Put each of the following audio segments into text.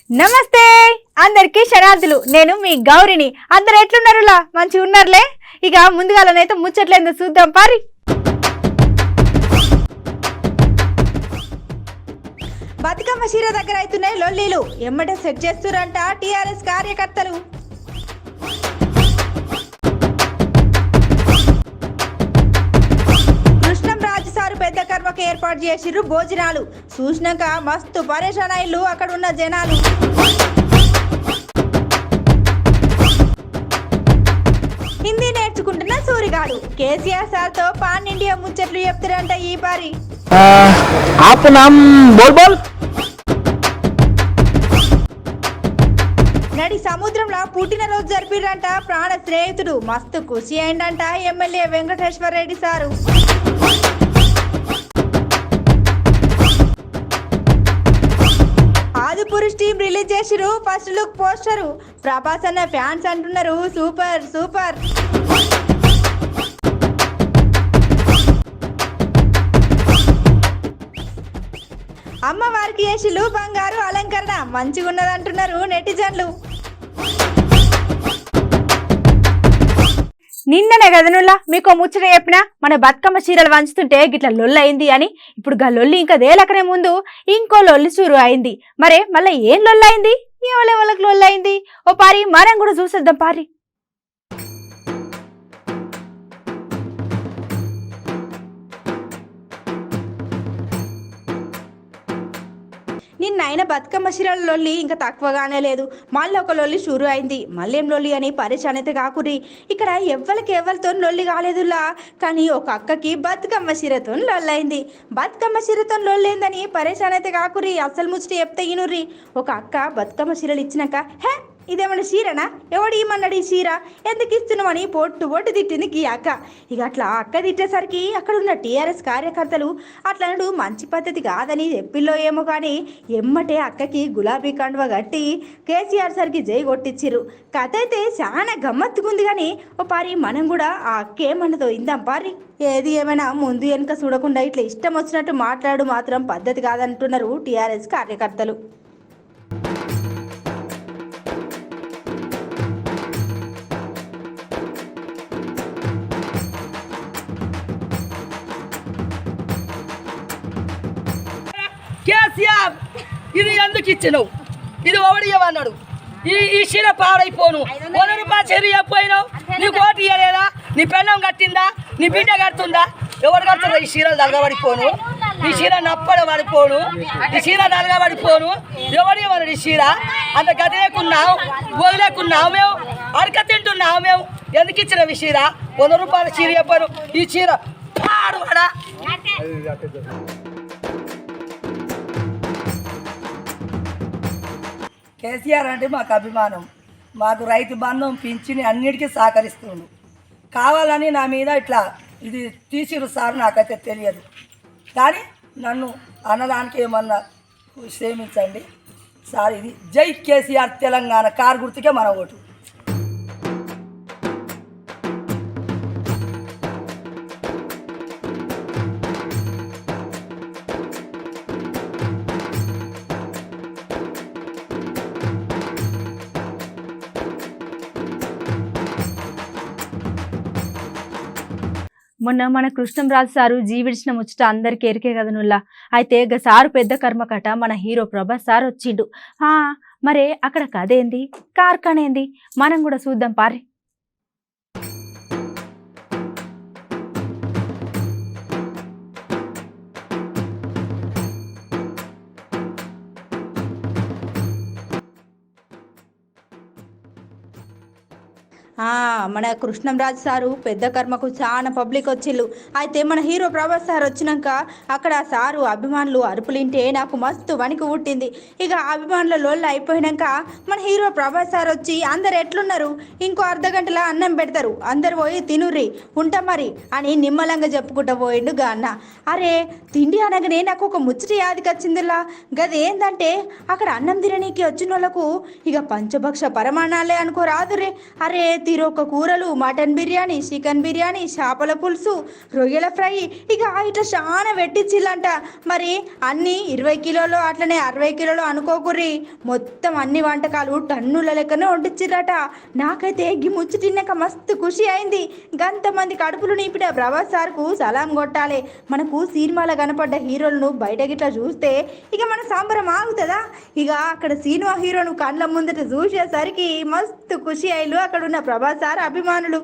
నమస్తే అందరికి శనార్థులు. నేను మీ గౌరిని. అందరు ఎట్లున్నారులా? మంచిగా ఉన్నారులే. ఇక ముందుగాలనైతే ముచ్చట్లేందో చూద్దాం పారి. బతుకమ్మ చీర దగ్గర అవుతున్నాయి లొల్లీలు. ఎమ్మటే సెట్ చేస్తురంట టీఆర్ఎస్ కార్యకర్తలు. కృష్ణం రాజు సారు పెద్ద కర్మకు ఏర్పాటు చేసిర్రు భోజనాలు. చూసినాక మస్తు పరేషాన్ అయ్యిల్లు అక్కడ ఉన్న జనాలు. హిందీ నేర్చుకుంటున్న సూరిగాడు కేసీఆర్ సార్ తో పాన్ ఇండియా ముచ్చట్లు చెప్తారంట ఈ పారి. आप नाम बोल बोल। నడి సముద్రంలో పుట్టినరోజు జరిపిరంట ప్రాణ స్నేహితుడు. మస్తు ఖుషి అయిందంట MLA Venkateswara Reddy sir. Adipurush team release చేసిరు ఫస్ట్ లుక్ పోస్టరు. ప్రభాస్ అన్న ఫ్యాన్స్ అంటున్నారు సూపర్ సూపర్. అమ్మవారికి వేసిలు బంగారు అలంకరణ మంచిగా ఉన్నదంటున్నారు నెటిజన్లు. నిన్ననే కదనుల్లా మీకు ముచ్చట చెప్పిన మన బతుకమ్మ చీరలు వంచుతుంటే గిట్ల లొల్లి అయింది అని. ఇప్పుడు గా లొల్లి ఇంకా దేలకనే ముందు ఇంకో లొల్లి చూరు అయింది. మరే మళ్ళీ ఏం లొల్లి అయింది? ఎవరికి లొల్లి అయింది? ఓ పారి మనం కూడా చూసేద్దాం పారి. నిన్న అయిన బతుకమ్మ చీరల లొల్లి ఇంకా తక్కువగానే లేదు. మళ్ళీ ఒక లొల్లి షురు అయింది. మళ్ళేం లొల్లి అని పరేషాన్ అయితే కాకురి. ఇక్కడ ఎవరితో లొల్లి కాలేదులా, కానీ ఒక అక్కకి బతుకమ్మ చీరతో లొల్లి అయింది. బతుకమ్మ చీరతో లొల్లి అయిందని పరేషాన్ అయితే కాకురి. అసలు ముచ్చట చెప్తే ఇనుర్రి. ఒక అక్క బతుకమ్మ చీరలు ఇచ్చినాక హే ఇదేమన్నా చీరనా, ఎవడు ఇమ్మన్నాడు ఈ చీర, ఎందుకు ఇస్తున్నామని పొట్టు తిట్టింది ఈ అక్క. ఇక అట్లా అక్క తిట్టేసరికి అక్కడ ఉన్న టీఆర్ఎస్ కార్యకర్తలు అట్లనడు మంచి పద్ధతి కాదని చెప్పిల్లో ఏమో కానీ ఎమ్మటే అక్కకి గులాబీ కండువ కట్టి కేసీఆర్ సార్కి జై కొట్టించిర్రు. కథ అయితే చాలా గమ్మత్తుకుంది. కానీ ఓ పారి మనం కూడా ఆ అక్క ఏమన్నదో ఇందాం పారి. ఏది ఏమైనా ముందు వెనుక చూడకుండా ఇట్లా ఇష్టం వచ్చినట్టు మాట్లాడు మాత్రం పద్ధతి కాదంటున్నారు టీఆర్ఎస్ కార్యకర్తలు. కేసీఆర్ ఇది ఎందుకు ఇచ్చినావు? ఇది ఒకటి ఇవ్వన్నాడు. ఈ చీర పాడైపోను. 100 రూపాయలు చీర చెప్పినావు. నీకు ఓటు ఇవ్వలేదా? నీ పెళ్ళం కట్టిందా? నీ బిడ్డ కడుతుందా? ఎవరు కడుతుందా? ఈ చీరలు తలగబడిపోను. ఈ చీర నప్పడ పడిపోను. ఈ చీర తలగబడిపోను. ఎవరు ఇవ్వను ఈ చీర? అంత గదేకున్నావు, వదిలేకున్నావు, మేము అడక తింటున్నావు. మేము ఎందుకు ఇచ్చినావు ఈ చీర? 100 రూపాయల చీర చెప్పాను. ఈ చీర పాడువాడా? కేసీఆర్ అంటే మాకు అభిమానం. మాకు రైతు బంధం పింఛని అన్నిటికీ సహకరిస్తుండు. కావాలని నా మీద ఇట్లా ఇది తీసిరు సార్, నాకైతే తెలియదు. కానీ నన్ను అన్నదానికి ఏమన్నా క్షమించండి సార్. ఇది జై కేసీఆర్ తెలంగాణ కారు గుర్తుకే మన ఓటు. మొన్న మన కృష్ణంరాజు సారు జీవిడిచిన ముచ్చట అందరికి ఎరికే కదనుల్లా. అయితే గ సారు పెద్ద కర్మకట మన హీరో ప్రభాస్ సార్ వచ్చిండు. మరే అక్కడ కదేంది, కార్ఖానేంది మనం కూడా చూద్దాం పారి. మన కృష్ణంరాజు సారు పెద్ద కర్మకు చాలా పబ్లిక్ వచ్చిళ్ళు. అయితే మన హీరో ప్రభాస్ సార్ వచ్చినాక అక్కడ సారు అభిమానులు అరుపులింటే నాకు మస్తు వణికి పుట్టింది. ఇక అభిమానుల లోళ్ళు అయిపోయినాక మన హీరో ప్రభాస్ సార్ వచ్చి అందరు ఎట్లున్నారు, ఇంకో అర్ధ గంటల అన్నం పెడతారు, అందరు పోయి తినుర్రి ఉంటా మరి అని నిమ్మలంగా చెప్పుకుంటూ పోయిండు గా అన్న. అరే తిండి అనగానే నాకు ఒక ముచ్చట యాదికి వచ్చిందిలా. గదేందంటే అక్కడ అన్నం తిననీకి వచ్చిన వాళ్ళకు ఇక పంచభక్ష పరమాణాలే అనుకోరాదురే. అరే తీరొక్క కూరలు, మటన్ బిర్యానీ, చికెన్ బిర్యానీ, చేపల పులుసు, రొయ్యల ఫ్రై, ఇక ఇట్లా చాలా పెట్టించిల్లంట. మరి అన్ని 20 కిలోలు అట్లనే 60 కిలోలు అనుకోకుర్రి, మొత్తం అన్ని వంటకాలు టన్నుల లెక్కనే వండించిరట. నాకైతే ఈ ముచ్చు తిన్నాక మస్తు ఖుషి అయింది. గంతమంది కడుపులు నింపిన ప్రభాస్ సార్కు సలాం కొట్టాలి. మనకు సినిమాలో కనపడ్డ హీరోలను బయట గిట్లా చూస్తే ఇక మన సంబరం ఆగుతుందా? ఇక అక్కడ సినిమా హీరోను కళ్ళ ముందట చూసేసరికి మస్తు ఖుషి అయ్యారు అక్కడ ఉన్న ప్రభాస్ సార్ అభిమానులు.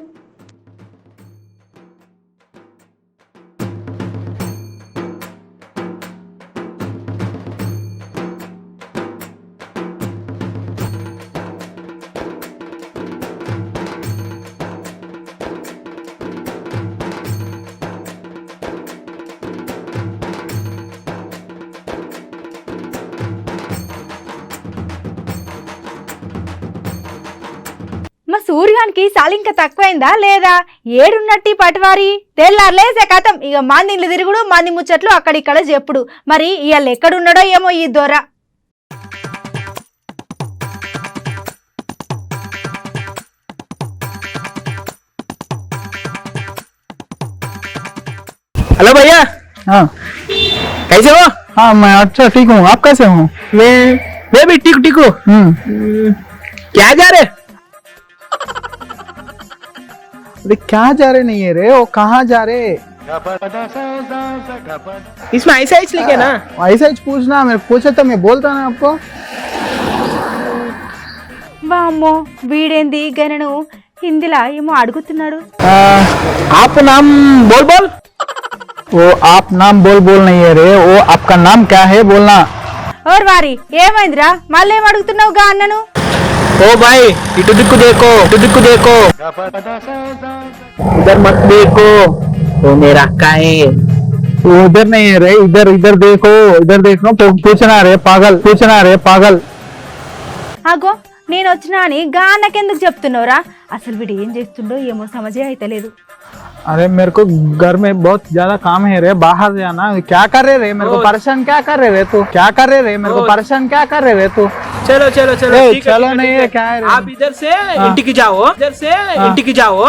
మా సూర్యానికి సాలి ఇంకా తక్కువైందా లేదా? ఏడున్నట్టి పటివారి తెల్లారులేసే కథం ఇక మంది ఇండ్లు తిరుగుడు, మంది ముచ్చట్లు అక్కడిక్కడ చెప్పుడు. మరి ఇవాళ ఎక్కడున్నాడో ఏమో ఈ దొర. हेलो भैया। हाँ कैसे हो? हाँ मैं अच्छा ठीक हूँ, आप कैसे हो? मैं भी ठीक हूँ। क्या जा रहे? अरे क्या जा रहे नहीं है रे, वो कहाँ जा रहे? इसमें ऐसा ही लिखे ना। ऐसा ही पूछना, मेरे पूछे तो मैं बोलता ना आपको। వామ్మో వీడేంది గనను హిందీలా ఏమో అడుగుతున్నాడు. आप नाम बोल बोल। वो आप नाम बोल बोल नहीं है रे, वो आपका नाम क्या है बोलना। ఓర్ వారి ఏమైందిరా మళ్ళీ ఏం అడుగుతున్నావుగా అన్నను? ओ भाई इधर देखो, उधर मत देखो, वो मेरा अक्का है। वो उधर नहीं है रे, इधर इधर देखो, इधर देखो। तो पूछना रे पागल, पूछना रे पागल। అగో నేను వచ్చినా అని గా అన్నకెందుకు చెప్తున్నావురా? అసలు వీడు ఏం చేస్తుండో ఏమో సమజే అయితే లేదు. अरे मेरे को घर में बहुत ज्यादा काम है रे, बाहर जाना। क्या कर रहे रे, मेरे को परेशान क्या कर रहे रे तू? क्या कर रहे रे, मेरे को परेशान क्या कर रहे रे तू? चलो चलो चलो ए, ठीक है, चलो ठीक है, नहीं ठीक है, क्या है रे? आप इधर से इंटिकी जाओ, इधर से इंटिकी जाओ।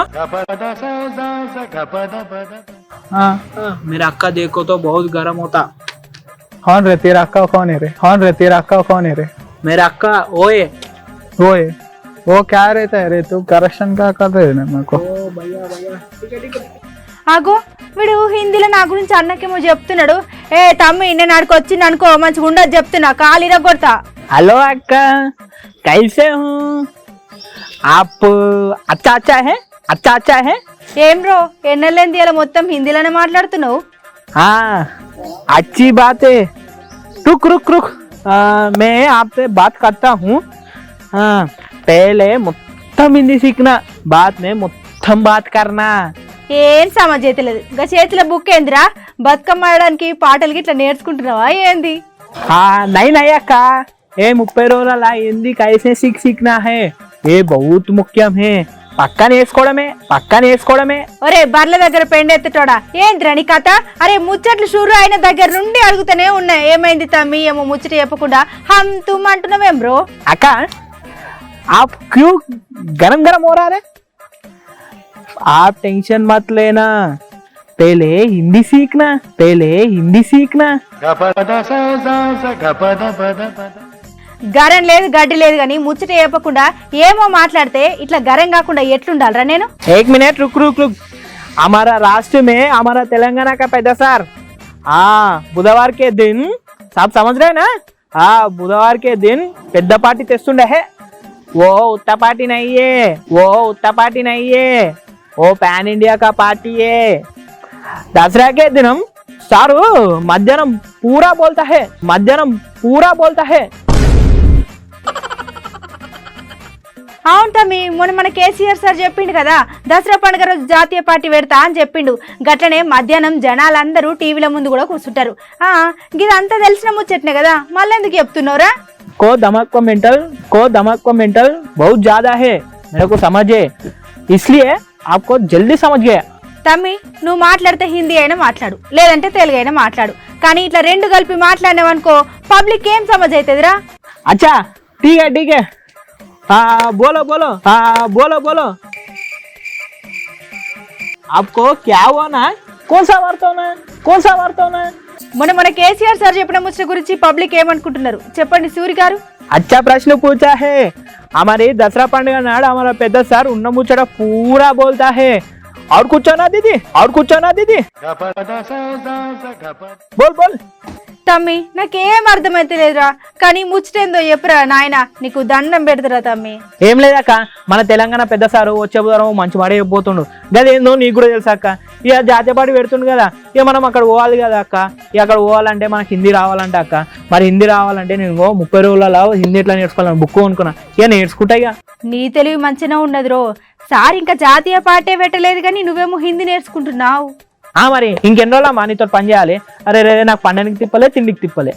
हाँ मेरा अक्का देखो तो बहुत गर्म होता। कौन रे तेरा अक्का? कौन है रे? कौन रे तेरा अक्का? कौन है रे? मेरा अक्का ओए। वो है, वो क्या रहता है रे? तू करेक्शन क्या कर रहे है मेरे को? ओ भैया भैया ठीक है ठीक है। అగో వీడు హిందీలో నా గురించి అన్నకేమో చెప్తున్నాడు. ఏ తమ్మి నేను ఆడికి వచ్చింది అనుకో మంచిగా ఉండదు చెప్తున్నా, కాలిరా కొడతా. हेलो अक्का, कैसे हूँ आप? अच्छा अच्छा है, अच्छा अच्छा है। ఏం రో ఎన్నెళ్ళేంది ఇలా మొత్తం హిందీలోనే మాట్లాడుతున్నావు? हाँ अच्छी बात है। रुक रुक रुक, मैं आपसे बात करता हूँ। हाँ पहले మొత్తం हिंदी सीखना, बाद में మొత్తం बात करना। ఏం సమజ్ అయితే లేదు. ఇంకా చేతిలో బుక్ ఏందిరా? బతుకమ్మ ఆడడానికి పాటలు గిట్లా నేర్చుకుంటున్నావా ఏంది? हाँ नहीं नहीं अक्का, ये 30 రోజుల हिंदी कैसे सीखना है, ये बहुत मुख्यम है। పక్కా నేర్చుకోవడమే। ఒరే బర్ల దగ్గర పెండెత్తుటోడా ఏందిరా నీ కథ? అరే ముచ్చట్లు షురు అయిన దగ్గర నుండి అడుగుతూనే ఉన్నాయి. ఏమైంది తమ్మి ఏమో ముచ్చట చెప్పకుండా హమ్ తుమ్ అంటున్నావేం బ్రో? अक्का आप क्यों गरम गरम हो रहा है? आप टेंशन मत लेना, पहले हिंदी सीखना। గరం లేదు గడ్డి లేదు కానీ ముచ్చట చెప్పకుండా ఏమో మాట్లాడితే ఇట్లా గరం కాకుండా ఎట్లుండాలరా నేను? एक मिनट रुक रुक रुक। हमारा राष्ट्र में हमारा तेलंगाना का पैदासार, हाँ बुधवार के दिन सब समझ रहे ना? हाँ बुधवार के दिन పెద్ద పార్టీ తెస్తుండే है। वो उत्ता पार्टी नहीं है, वो पैन इंडिया का पार्टी है। दसरा के दिन हम सारू मध्याह्न पूरा बोलता है। అవును తమ్మి మొన్న మన కేసీఆర్ సార్ చెప్పిండు కదా దసరా పండుగ రోజు జాతీయ పార్టీ పెడతా అని చెప్పిండు. గట్లనే మధ్యాహ్నం జనాలందరూ టీవీల ముందు కూడా కూర్చుంటారు. గిదంతా తెలిసిన ముచ్చట్నే కదా మళ్ళీ ఎందుకు చెప్తున్నావురా? को दिमाग को मेंटल बहुत ज्यादा है, मेरे को समझे, इसलिए आपको जल्दी समझ गया। తమ్మి నువ్వు మాట్లాడితే హిందీ అయినా మాట్లాడు, లేదంటే తెలుగు అయినా మాట్లాడు, కానీ ఇట్లా రెండు కలిపి మాట్లాడినావనుకో పబ్లిక్ ఏం సమజ్ అవుతుందిరా? अच्छा ठीक है हाँ बोलो आपको क्या हुआ ना? कौन सा वार्ता ना? మన కేసీఆర్ సార్ చెప్పిన ముచ్చట గురించి పబ్లిక్ ఏమనుకుంటున్నారు చెప్పండి సూరి గారు. अच्छा प्रश्न पूछा है. हमारे दसरा पंడుగ నాడు हमारा పెద్ద సార్ ఉన్న ముచ్చట पूरा बोलता है. और कुछ ना दीदी बोल తమ్మి నాకేం అర్థమైతే లేదురా, కానీ ముచ్చటేందో చెప్పురా నాయన, నీకు దండం పెడతారా తమ్మి. ఏం లేదక్క, మన తెలంగాణ పెద్ద సారు వచ్చే బుధవారం మంచి మాట చెప్పబోతుండు. గదేందో నీకు కూడా తెలుసా అక్క. ఇక జాతీయ పార్టీ పెడుతుండు కదా, ఇక మనం అక్కడ పోవాలి కదా అక్క. ఇక అక్కడ పోవాలంటే మనకి హిందీ రావాలంటే అక్క, మరి హిందీ రావాలంటే నేను 30 రోజులలో హిందీ ఎట్లా నేర్చుకోవాలని బుక్ కొనుక్కున్నా. ఇక నేర్చుకుంటా. ఇక నీ తెలివి మంచిగా ఉండదు రో సార్, ఇంకా జాతీయ పార్టీ పెట్టలేదు కానీ నువ్వేమో హిందీ నేర్చుకుంటున్నావు. మరి ఇంకెన్ని రోజులు నీతో పని చేయాలి. అరే రే నాకు పండనికి తిప్పలే, తిండికి తిప్పలే.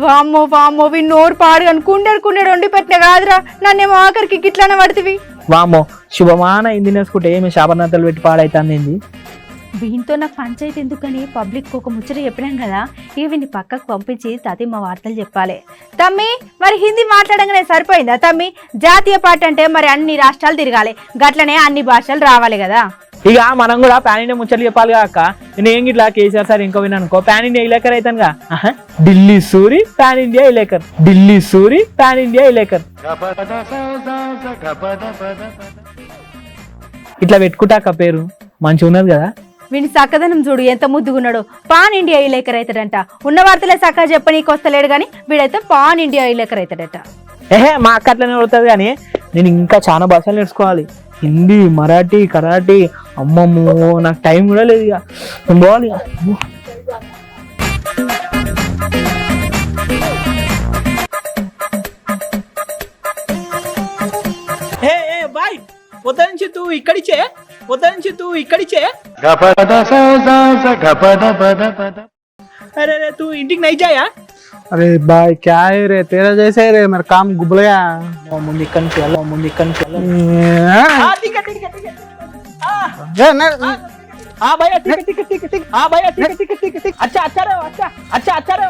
వామ్మో వీ నోరు పాడు అని కుండెడు వండి పెట్టిన కాదురా, నన్నేమో ఆఖరికి గిట్లానే పడుతుంది. వామ్మో శుభమాన హిందీ నేర్చుకుంటే ఏమి శాపనార్థాలు పెట్టి పాడైతుంది. వీటితో నాకు పంచాయతీ ఎందుకని పబ్లిక్ ఒక ముచ్చట చెప్పినాం కదా, ఇక వీడిని పక్కకు పంపించి తది మా వార్తలు చెప్పాలి. తమ్మి మరి హిందీ మాట్లాడంగానే సరిపోయిందా తమ్మి? జాతీయ పార్టీ అంటే మరి అన్ని రాష్ట్రాలు తిరగాలి, గట్లనే అన్ని భాషలు రావాలి కదా. ఇక మనం కూడా పాన్ ఇండియా ముచ్చట్లు చెప్పాలి కాక. నేను ఏం గిట్లా కేసీఆర్ సార్ ఇంకో విన్నానుకో, పాన్ ఇండియా ఇలేకర్ అవుతానుగా. ఢిల్లీ సూరి పాన్ ఇండియా ఇలేకర్, ఢిల్లీ సూరి పాన్ ఇండియా ఇలేకర్ ఇట్లా పెట్టుకుంటాక పేరు మంచిగా ఉన్నది కదా. వీని చక్కదనం చూడు ఎంత ముద్దుగున్నాడు. Pan India ఇలేకర్ అవుతాడంట. ఉన్న వార్తలే చక్కగా చెప్పనీకి వస్తలేడు కానీ వీడైతే పాన్ ఇండియా ఇలేకర్ అవుతాడట. మా అక్క అట్లనే అవుతుంది కానీ నేను ఇంకా చాలా భాషలు నేర్చుకోవాలి. హిందీ, మరాఠీ, కరాఠీ. అమ్మమ్మో నాకు టైం కూడా లేదు. ఇక నేను పోవాలి. బాయ్ పొద్దు నుంచి తూ ఇక్కడిచే अरे तू इंटिक नहीं जाया? अरे भाई क्या है रे, तेरा जैसे है रे, मेरा काम गुबल गया. मुंदी कन चला हाँ भैया ठीक. हाँ भैया ठीक. अच्छा रे.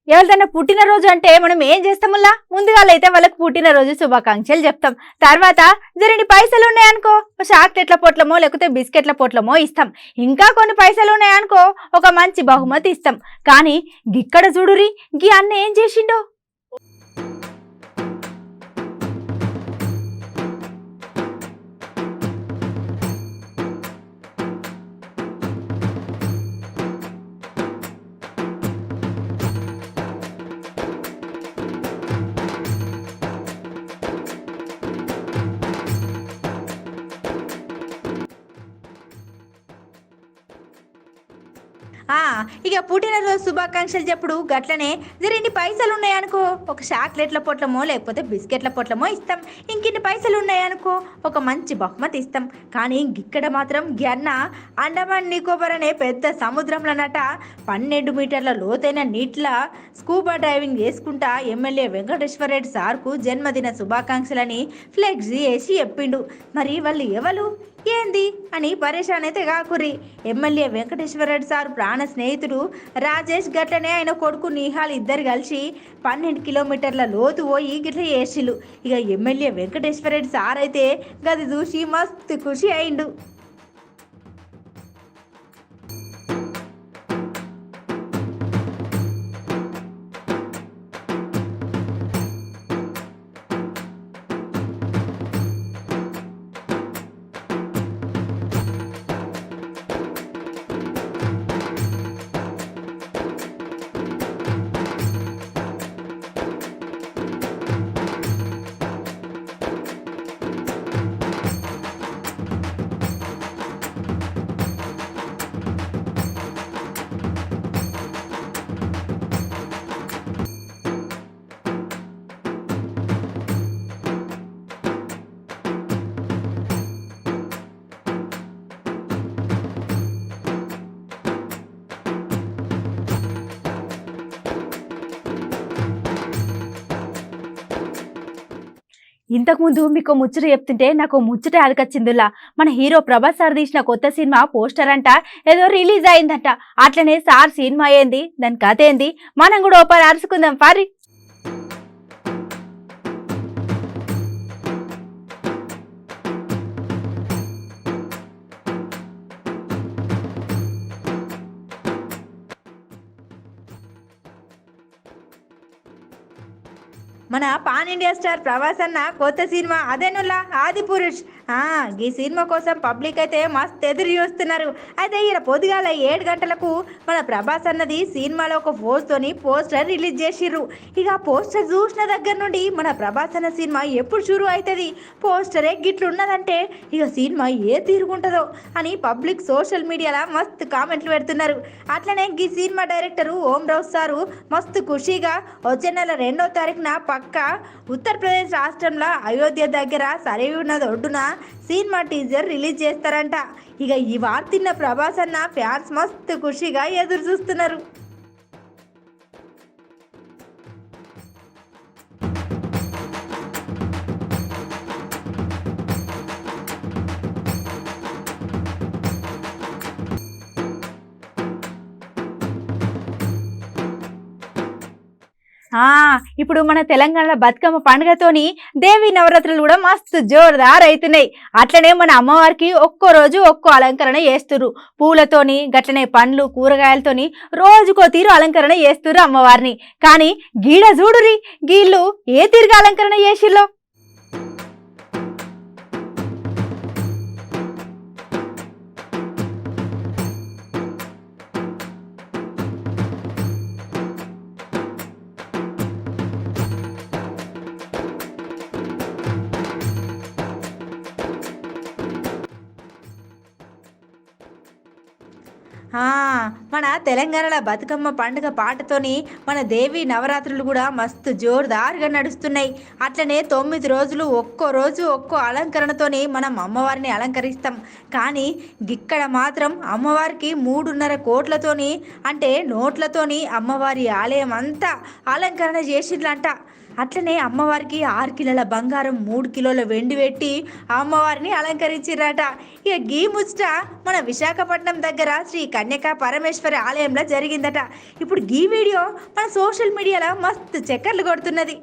ఎవరిదైనా పుట్టినరోజు అంటే మనం ఏం చేస్తాముల్లా, ముందుగా అయితే వాళ్ళకి పుట్టినరోజు శుభాకాంక్షలు చెప్తాం. తర్వాత జరని పైసలు ఉన్నాయనుకో చాక్లెట్ల పొట్లమో లేకపోతే బిస్కెట్ల పొట్లమో ఇస్తాం. ఇంకా కొన్ని పైసలు ఉన్నాయనుకో ఒక మంచి బహుమతి ఇస్తాం. కానీ గిక్కడ చూడురి గీ అన్న ఏం చేసిండో. ఇక పుట్టినరోజు శుభాకాంక్షలు చెప్పుడు గట్లనే జరిన్ని పైసలు ఉన్నాయనుకో ఒక చాక్లెట్ల పొట్లమో లేకపోతే బిస్కెట్ల పొట్లమో ఇస్తాం. ఇంకిన్ని పైసలు ఉన్నాయనుకో ఒక మంచి బహుమతి ఇస్తాం. కానీ ఇక్కడ మాత్రం గన్న అండమాన్ నికోబార్ అనే పెద్ద సముద్రంలోనట 12 మీటర్ల లోతైన నీటిలో స్కూబా డ్రైవింగ్ చేసుకుంటా ఎమ్మెల్యే వెంకటేశ్వర రెడ్డి సార్కు జన్మదిన శుభాకాంక్షలని ఫ్లెక్సీ వేసి చెప్పిండు. మరి వాళ్ళు ఎవరు ఏంది అని పరేషాన్ అయితే కాకుర్రి. ఎమ్మెల్యే వెంకటేశ్వర రెడ్డి సార్ ప్రాణ స్నేహితుడు రాజేష్ గట్లనే ఆయన కొడుకు నిహాల్ ఇద్దరు కలిసి 12 కిలోమీటర్ల లోతు పోయి గిట్ల చేసిళ్ళు. ఇక ఎమ్మెల్యే వెంకటేశ్వర రెడ్డి సార్ అయితే గది చూసి మస్తు ఖుషి అయిండు. ఇంతకుముందు మీకు ముచ్చట చెప్తుంటే నాకు ముచ్చట అదకొచ్చిందిలా. మన హీరో ప్రభాస్ సార్ తీసిన కొత్త సినిమా పోస్టర్ అంట ఏదో రిలీజ్ అయిందంట. అట్లనే సార్ సినిమా ఏంది, దాని కథ ఏంది, మనం కూడా ఓపర్ అరుచుకుందాం పారి. మన పాన్ ఇండియా స్టార్ ప్రభాస్ అన్న కొత్త సినిమా అదేనులా ఆది పురుష్ ఈ సినిమా కోసం పబ్లిక్ అయితే మస్తు ఎదురు చూస్తున్నారు. అయితే ఈయన పొద్దుగాల 7 గంటలకు మన ప్రభాస్ అన్నది సినిమాలో ఒక పోస్టర్ రిలీజ్ చేసిర్రు. ఇక ఆ పోస్టర్ చూసిన దగ్గర నుండి మన ప్రభాస్ అన్న సినిమా ఎప్పుడు షురు అవుతుంది, పోస్టరే గిట్లున్నదంటే ఇక సినిమా ఏ తీరుగుంటుందో అని పబ్లిక్ సోషల్ మీడియాలో మస్తు కామెంట్లు పెడుతున్నారు. అట్లనే ఈ సినిమా డైరెక్టరు ఓం రావు సారు మస్తు ఖుషీగా వచ్చే నెల 2వ తారీఖున పక్క ఉత్తరప్రదేశ్ రాష్ట్రంలో అయోధ్య దగ్గర సరైన నది ఒడ్డున సినిమా టీజర్ రిలీజ్ చేస్తారంట. ఇక ఈ వార్తిన్న ప్రభాస్ అన్న ఫ్యాన్స్ మస్తు ఖుషిగా ఎదురు చూస్తున్నారు. ఇప్పుడు మన తెలంగాణలో బతుకమ్మ పండుగతోని దేవి నవరాత్రులు కూడా మస్తు జోరుదారు అవుతున్నాయి. అట్లనే మన అమ్మవారికి ఒక్కో రోజు ఒక్కో అలంకరణ చేస్తుర్రు. పూలతోని గట్లనే పండ్లు కూరగాయలతోని రోజుకో తీరు అలంకరణ చేస్తుర్రు అమ్మవారిని. కానీ గీడ చూడురి, గీళ్ళు ఏ తీరుగా అలంకరణ చేసిల్లో. మన తెలంగాణలో బతుకమ్మ పండుగ పాటతోని మన దేవి నవరాత్రులు కూడా మస్తు జోరుదారుగా నడుస్తున్నాయి. అట్లనే 9 రోజులు ఒక్కో రోజు ఒక్కో అలంకరణతోని మనం అమ్మవారిని అలంకరిస్తాం. కానీ ఇక్కడ మాత్రం అమ్మవారికి 3.5 కోట్లతోని అంటే నోట్లతోని అమ్మవారి ఆలయం అంతా అలంకరణ చేసిండ్లంట. అట్లనే అమ్మవారికి 6 కిలోల బంగారం 3 కిలోల వెండి పెట్టి అమ్మవారిని అలంకరించిరట. ఇక గీ ముచ్చట మన విశాఖపట్నం దగ్గర శ్రీ కన్యకా పరమేశ్వరి ఆలయంలో జరిగిందట. ఇప్పుడు గీ వీడియో మన సోషల్ మీడియాలో మస్తు చక్కర్లు కొడుతున్నది.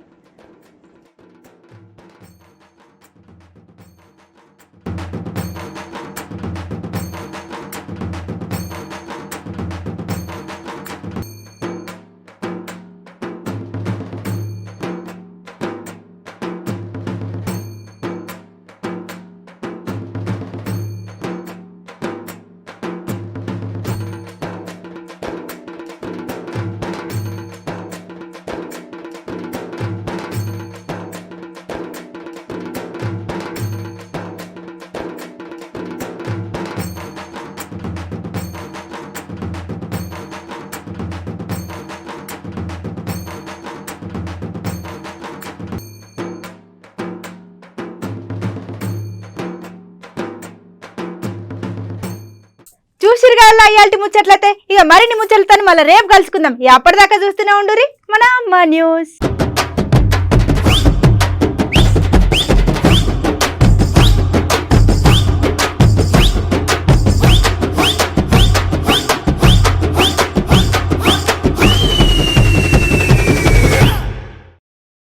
చూసిరుగా ఇయాల్టి ముచ్చట్లయితే ఇక మరిన్ని ముచ్చట్లతో మళ్ళీ రేపు కలుసుకుందాం. అప్పటిదాకా చూస్తూనే ఉండురి మన అమ్మ న్యూస్.